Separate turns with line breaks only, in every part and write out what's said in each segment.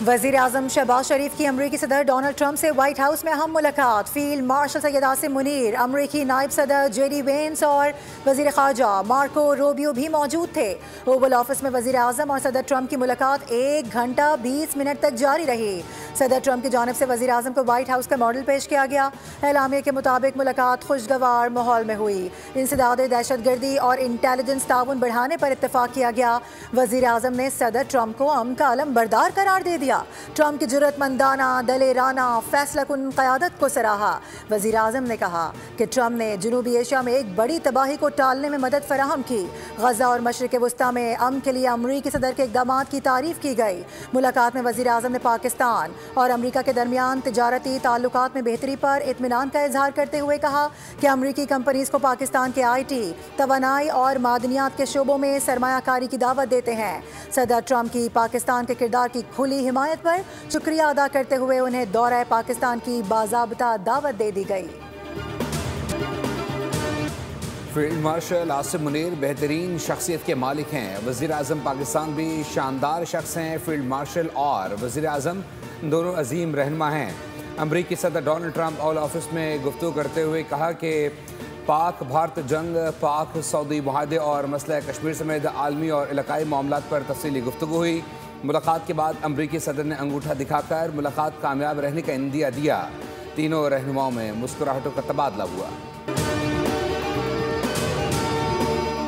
वज़ीर आज़म शहबाज शरीफ की अमरीकी सदर डोनाल्ड ट्रंप से व्हाइट हाउस में अहम मुलाकात। फील्ड मार्शल सैयद आसिम मुनीर, अमरीकी नायब सदर जेडी वेंस और वज़ीर ख़ारजा मार्को रूबियो भी मौजूद थे। ओवल ऑफिस में वज़ीर आज़म और सदर ट्रंप की मुलाकात 1 घंटा 20 मिनट तक जारी रही। सदर ट्रंप की जानिब से वज़ीर आज़म को व्हाइट हाउस का मॉडल पेश किया गया। एलामिया के मुताबिक मुलाकात खुशगवार माहौल में हुई। इंसदाद दहशतगर्दी और इंटेलिजेंस ताउन बढ़ाने पर इत्तफाक किया गया। वज़ीर आज़म ने सदर ट्रंप को अमन का अलम बरदार करार दे दिया। ट्रंप की जुर्रतमंदाना, दलेराना, फैसलाकुन क़यादत को सराहा। वज़ीर आज़म ने कहा कि ट्रंप ने जनूबी एशिया में एक बड़ी तबाही को टालने में मदद फराहम की। गज़ा और मशरिक़ वस्ता में अमन के लिए अमरीकी सदर के इक़दामात की तारीफ़ की गई। मुलाकात में वज़ीर आज़म ने पाकिस्तान और अमरीका के दरमियान तिजारती ताल्लुकात में बेहतरी पर इत्मीनान का इजहार करते हुए कहा कि अमरीकी कंपनीज़ को पाकिस्तान के IT, तवानाई और मादनियात के शोबों में सरमायाकारी की दावत देते हैं। सदर ट्रंप की पाकिस्तान के किरदार की खुली हिमायत पर शुक्रिया अदा करते हुए उन्हें दौरा पाकिस्तान की बाज़ाब्ता दावत दे दी गई।
फील्ड मार्शल आसिम मुनीर बेहतरीन शख्सियत के मालिक हैं। वज़ीर आज़म पाकिस्तान भी शानदार शख्स हैं। फील्ड मार्शल और वज़ीर आज़म दोनों अजीम रहनुमा हैं। अमरीकी सदर डोनाल्ड ट्रंप ओवल ऑफिस में गुफ्तगू करते हुए कहा कि पाक भारत जंग, पाक सऊदी मुआहदे और मसला कश्मीर समेत आलमी और इलाकाई मामलात पर तफसीली गुफ्तगू हुई। मुलाकात के बाद अमरीकी सदर ने अंगूठा दिखाकर मुलाकात कामयाब रहने का इंदिया दिया। तीनों रहनुमाओं में मुस्कुराहटों का तबादला हुआ।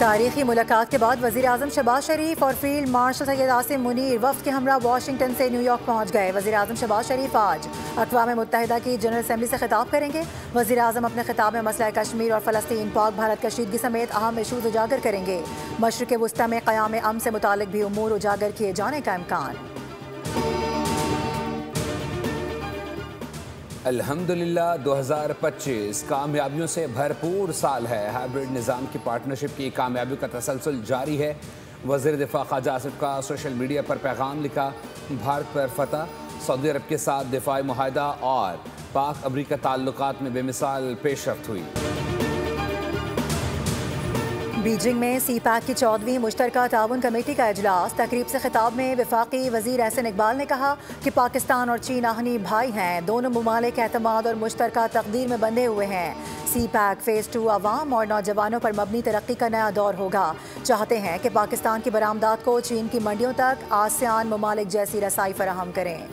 तारीखी मुलाकात के बाद वज़ीर आज़म शहबाज शरीफ और फील्ड मार्शल सैयद आसिम मुनीर वफ़द के हमरा वाशिंगटन से न्यूयॉर्क पहुँच गए। वज़ीर आज़म शहबाज शरीफ आज अक़वाम मुत्तहिदा की जनरल असम्बली से खिताब करेंगे। वज़ीर आज़म अपने खिताब में मसला कश्मीर और फ़लस्तीन, पाक भारत कशीदगी समेत अहम इशूज़ उजागर करेंगे। मशरिक़ वस्ता में क़याम अमन से मुतालिक भी उमूर उजागर किए जाने का इम्कान।
अल्हम्दुलिल्लाह 2025 कामयाबियों से भरपूर साल है। हाइब्रिड निज़ाम की पार्टनरशिप की कामयाबियों का तसलसल जारी है। वज़ीर दिफ़ा ख्वाजा आसिफ का सोशल मीडिया पर पैगाम लिखा। भारत पर फतह, सऊदी अरब के साथ दिफाई मुआहदा और पाक अमरीका ताल्लुकात में बेमिसाल पेशरफ्त हुई।
बीजिंग में CPAC की 14वीं मुश्तरका ताउन कमेटी का इजलास। तकरीब से खिताब में वफाकी वज़ीर एहसन इकबाल ने कहा कि पाकिस्तान और चीन आहनी भाई हैं। दोनों ममालिक एतमाद और मुश्तरका तकदीर में बंधे हुए हैं। CPAC फ़ेज़ 2 अवाम और नौजवानों पर मबनी तरक्की का नया दौर होगा। चाहते हैं कि पाकिस्तान की बरामदात को चीन की मंडियों तक आसियान ममालिक जैसी रसाई फराहम करें।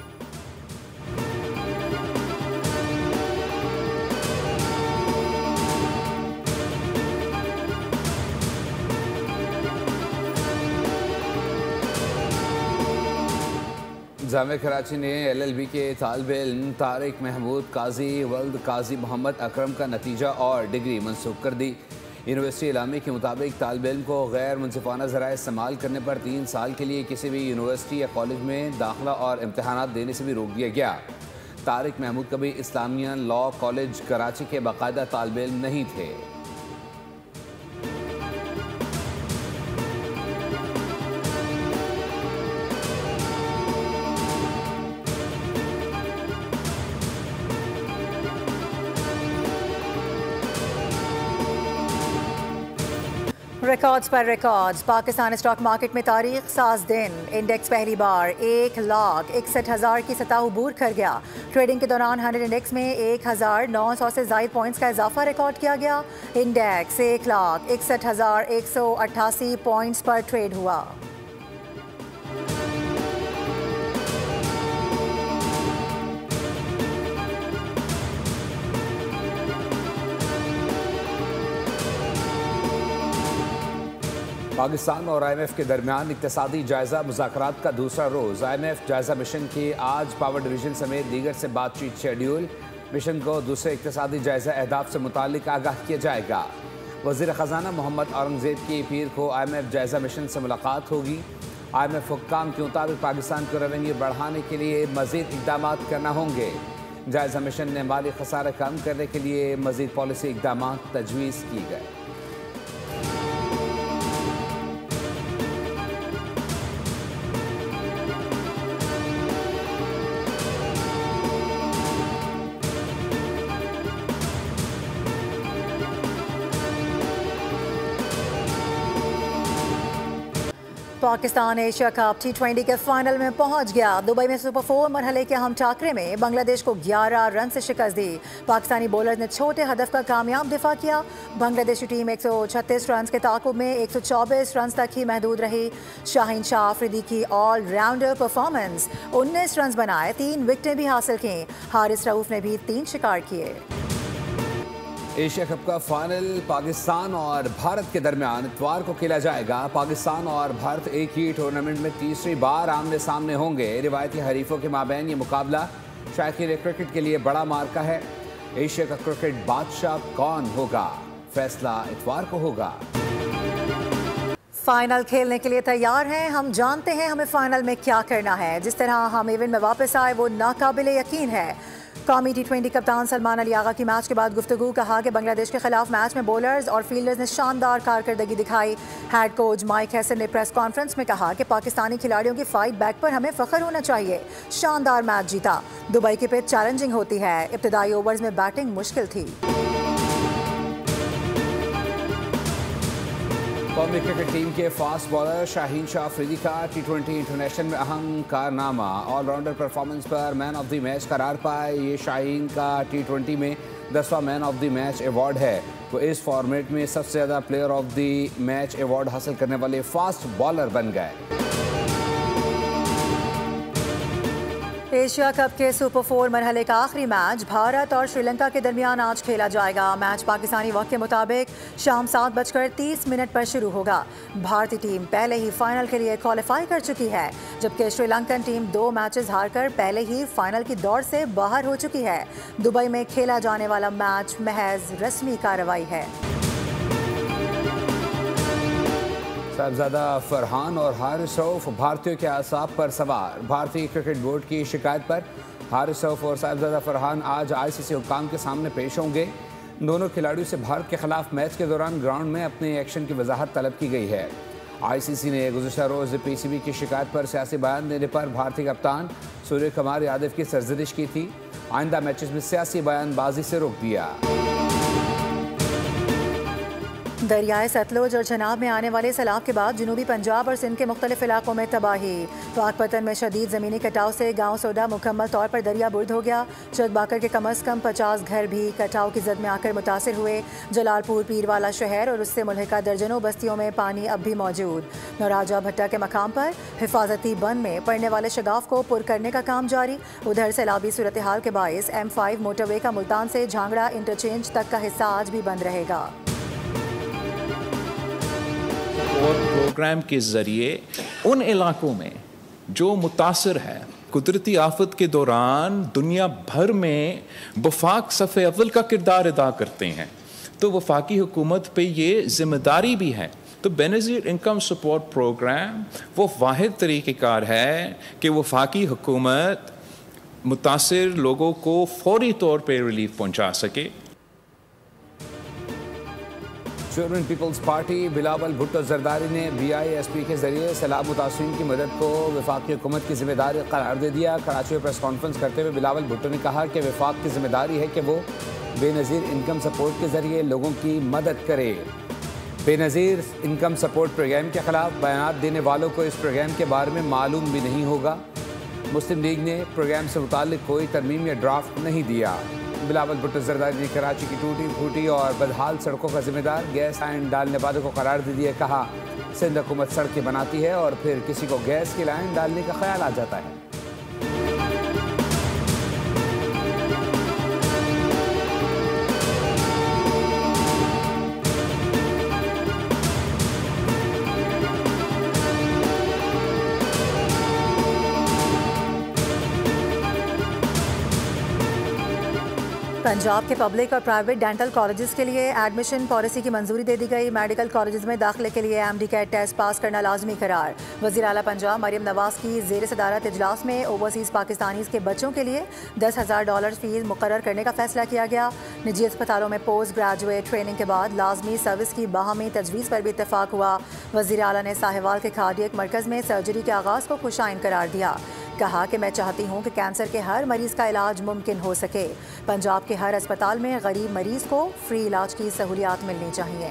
जामिया कराची ने LLB के तालिबे इल्म तारिक महमूद काजी वल्द काजी मोहम्मद अकरम का नतीजा और डिग्री मनसूख कर दी। यूनिवर्सिटी इलामी के मुताबिक तालिबे इल्म को गैर मुनसिफाना ज़राए इस्तेमाल करने पर 3 साल के लिए किसी भी यूनिवर्सिटी या कॉलेज में दाखिला और इम्तहानात देने से भी रोक दिया गया। तारिक महमूद कभी इस्लामिया लॉ कॉलेज कराची के बाकायदा तालिबे इल्म नहीं थे।
रिकॉर्ड्स पर रिकॉर्ड्स। पाकिस्तान स्टॉक मार्केट में तारीख साज दिन। इंडेक्स पहली बार 1,61,000 की सतह अबूर कर गया। ट्रेडिंग के दौरान 100 इंडेक्स में 1,900 से ज़ायद पॉइंट्स का इजाफा रिकॉर्ड किया गया। इंडेक्स 1,61,188 पॉइंट्स पर ट्रेड हुआ।
पाकिस्तान और IMF के दरमियान इक्तिसादी जायजा मुज़ाकरात का दूसरा रोज़। IMF जायजा मिशन की आज पावर डिवीजन समेत दीगर से बातचीत शेड्यूल। मिशन को दूसरे इक्तिसादी जायजा अहदाफ से मुतालिक आगाह किया जाएगा। वज़ीर ख़जाना मोहम्मद औरंगज़ेब की पीर को IMF जायजा मिशन से मुलाकात होगी। IMF हुक्काम के मुताबिक पाकिस्तान को रेवेन्यू बढ़ाने के लिए मज़ीद इक़दाम करना होंगे। जायजा मिशन ने माली खसारा कम करने के लिए मज़ीद पॉलिसी इक़दाम तजवीज़ की गए।
पाकिस्तान एशिया कप T20 के फाइनल में पहुंच गया। दुबई में सुपर 4 मरहले के हम टाकरे में बांग्लादेश को 11 रन से शिकस्त दी। पाकिस्तानी बॉलर्स ने छोटे हदफ का कामयाब दिफा किया। बांग्लादेशी टीम 136 रन के ताकुब में 124 रन तक ही महदूद रही। शाहीन शाह अफरीदी की ऑलराउंडर परफॉर्मेंस, 19 रन बनाए, 3 विकेटें भी हासिल की। हारिस रऊफ ने भी 3 शिकार किए।
एशिया कप का फाइनल पाकिस्तान और भारत के दरमियान इतवार को खेला जाएगा। पाकिस्तान और भारत एक ही टूर्नामेंट में तीसरी बार आमने सामने होंगे। रिवायती हरीफों के माबैन ये मुकाबला शायकीन क्रिकेट के लिए बड़ा मार्का है। एशिया का क्रिकेट बादशाह कौन होगा, फैसला इतवार को होगा।
फाइनल खेलने के लिए तैयार हैं। हम जानते हैं हमें फाइनल में क्या करना है। जिस तरह हम इवेंट में वापस आए वो नाकाबिले यकीन है। कौमी T20 कप्तान सलमान अली आगा की मैच के बाद गुफ्तगू, कहा कि बांग्लादेश के खिलाफ मैच में बॉलर्स और फील्डर्स ने शानदार कारकर्दगी दिखाई। हेड कोच माइक हैसन ने प्रेस कॉन्फ्रेंस में कहा कि पाकिस्तानी खिलाड़ियों की फाइट बैक पर हमें फख्र होना चाहिए। शानदार मैच जीता। दुबई की पिच चैलेंजिंग होती है। इब्तिदाई ओवर्स में बैटिंग मुश्किल थी।
कौमी क्रिकेट टीम के फास्ट बॉलर शाहीन शाह अफरीदी का T20 इंटरनेशनल में अहम कारनामा, ऑलराउंडर परफॉर्मेंस पर मैन ऑफ द मैच करार पाए। ये शाहीन का T20 में 10वां man of the match award है। वो इस फॉर्मेट में सबसे ज़्यादा player of the match award हासिल करने वाले फास्ट बॉलर बन गए।
एशिया कप के सुपर 4 मरहले का आखिरी मैच भारत और श्रीलंका के दरमियान आज खेला जाएगा। मैच पाकिस्तानी वक्त के मुताबिक शाम 7:30 पर शुरू होगा। भारतीय टीम पहले ही फाइनल के लिए क्वालिफाई कर चुकी है, जबकि श्रीलंकन टीम 2 मैचेस हारकर पहले ही फाइनल की दौड़ से बाहर हो चुकी है। दुबई में खेला जाने वाला मैच महज रस्मी कार्रवाई है।
साहिबजादा फरहान और हारिस रऊफ भारतीयों के आसाब पर सवार। भारतीय क्रिकेट बोर्ड की शिकायत पर हारिस रऊफ और साहिबजादा फरहान आज ICC हुक्काम के सामने पेश होंगे। दोनों खिलाड़ियों से भारत के खिलाफ मैच के दौरान ग्राउंड में अपने एक्शन की वजाहत तलब की गई है। ICC ने गुज़िश्ता रोज़ PCB की शिकायत पर सियासी बयान देने पर भारतीय कप्तान सूर्य कुमार यादव की सरजदिश की थी। आइंदा मैचेस में सियासी बयानबाजी से रोक दिया।
दरियाए सतलुज और चनाब में आने वाले सैलाब के बाद जनूबी पंजाब और सिंध के मुख्तलिफ इलाकों में तबाही। पाकपतन में शदीद ज़मीनी कटाव से गांव सोडा मुकम्मल तौर पर दरिया बुर्द हो गया। चकबाकर के कम अज़ कम 50 घर भी कटाव की जद में आकर मुतासिर हुए। जलालपुर, पीरवाला शहर और उससे मुल्हिका दर्जनों बस्तियों में पानी अब भी मौजूद। नौराजा भट्टा के मकाम पर हिफाजती बंद में पड़ने वाले शगाफ को पुर करने का काम जारी। उधर सैलाबी सूरत हाल के बायस M5 मोटरवे का मुल्तान से झांगड़ा इंटरचेंज तक का हिस्सा आज भी बंद रहेगा।
और प्रोग्राम के ज़रिए उन इलाकों में जो मुतासर है कुदरती आफत के दौरान दुनिया भर में वफाक सफ़े अव्वल का किरदार अदा करते हैं, तो वफाकी हुकूमत पे ये ज़िम्मेदारी भी है। तो बेनज़ीर इनकम सपोर्ट प्रोग्राम वो वाहिद तरीक़ेकार है कि वफाकी हुकूमत मुतासर लोगों को फौरी तौर पर रिलीफ पहुँचा सके।
चेयरमैन पीपल्स पार्टी बिलावल भुट्टो जरदारी ने BISP के जरिए सैलाब मुतासरीन की मदद को वफाकी हुकूमत की जिम्मेदारी करार दे दिया। कराची में प्रेस कॉन्फ्रेंस करते हुए बिलावल भुट्टो ने कहा कि वफाक की जिम्मेदारी है कि वो बेनज़ीर इनकम सपोर्ट के जरिए लोगों की मदद करे। बेनज़ीर इनकम सपोर्ट प्रोग्राम के खिलाफ बयान देने वालों को इस प्रोग्राम के बारे में मालूम भी नहीं होगा। मुस्लिम लीग ने प्रोग्राम से मुताल्लिक कोई तरमीम या ड्राफ्ट नहीं दिया। बिलावल भुट्टो जरदारी ने कराची की टूटी फूटी और बदहाल सड़कों का जिम्मेदार गैस लाइन डालने वालों को करार दे दिया। कहा सिंध हुकूमत सड़कें बनाती है और फिर किसी को गैस की लाइन डालने का ख्याल आ जाता है।
पंजाब के पब्लिक और प्राइवेट डेंटल कॉलेजेस के लिए एडमिशन पॉलिसी की मंजूरी दे दी गई। मेडिकल कॉलेजेस में दाखिले के लिए MD कैट टेस्ट पास करना लाजमी करार। वज़ीर आला पंजाब मरियम नवाज की ज़ेर सदारत इजलास में ओवरसीज़ पाकिस्तानीज़ के बच्चों के लिए $10,000 फीस मुकर्रर करने का फैसला किया गया। निजी अस्पतालों में पोस्ट ग्रेजुएट ट्रेनिंग के बाद लाजमी सर्विस की बाहमी तजवीज़ पर भी इत्तफाक हुआ। वज़ीर आला ने साहिवाल के कार्डियक मरकज़ में सर्जरी के आगाज़ को खुशाइन करार दिया। कहा कि मैं चाहती हूं कि कैंसर के हर मरीज़ का इलाज मुमकिन हो सके। पंजाब के हर अस्पताल में गरीब मरीज़ को फ्री इलाज की सहूलियात मिलनी चाहिए।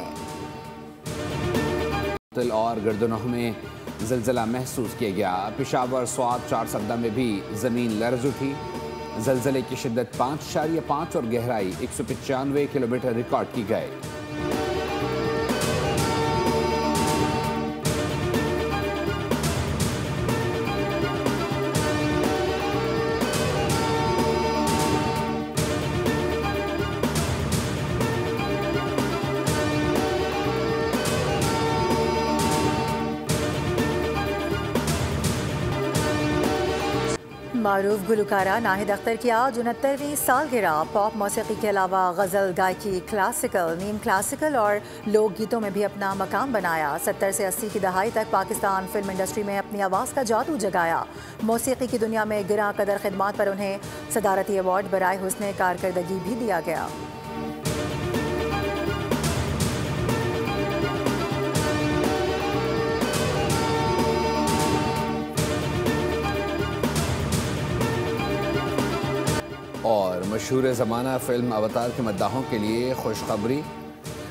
तिल और गर्दनों में ज़लज़ला महसूस किया गया। पेशावर, स्वात, 4 सद्दा में भी ज़मीन लर्ज़ उठी। ज़लज़ले की शिद्दत 5.5 और गहराई 195 किलोमीटर रिकॉर्ड की गई।
मारूफ गुलकारा नाहिद अख्तर की आज 69वीं सालगिरह। पॉप मौसीकी के अलावा गज़ल गायकी, क्लासिकल, नीम क्लासिकल और लोकगीतों में भी अपना मकाम बनाया। 70 से 80 की दहाई तक पाकिस्तान फिल्म इंडस्ट्री में अपनी आवाज़ का जादू जगाया। मौसीकी की दुनिया में गिरां कदर खिदमात पर उन्हें सदारती अवार्ड बराए हुस्न कारकर्दगी भी दिया गया।
और मशहूर ज़माना फिल्म अवतार के मद्दाहों के लिए खुशखबरी।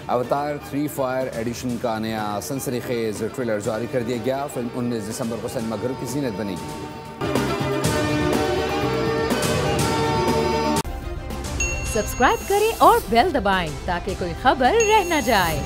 अवतार 3 फायर एडिशन का नया सनसनीखेज ट्रेलर जारी कर दिया गया। फिल्म 19 दिसंबर को सिनेमाघरों की ज़ीनत बनेगी।
सब्सक्राइब करें और बेल दबाएं ताकि कोई खबर रह न जाए।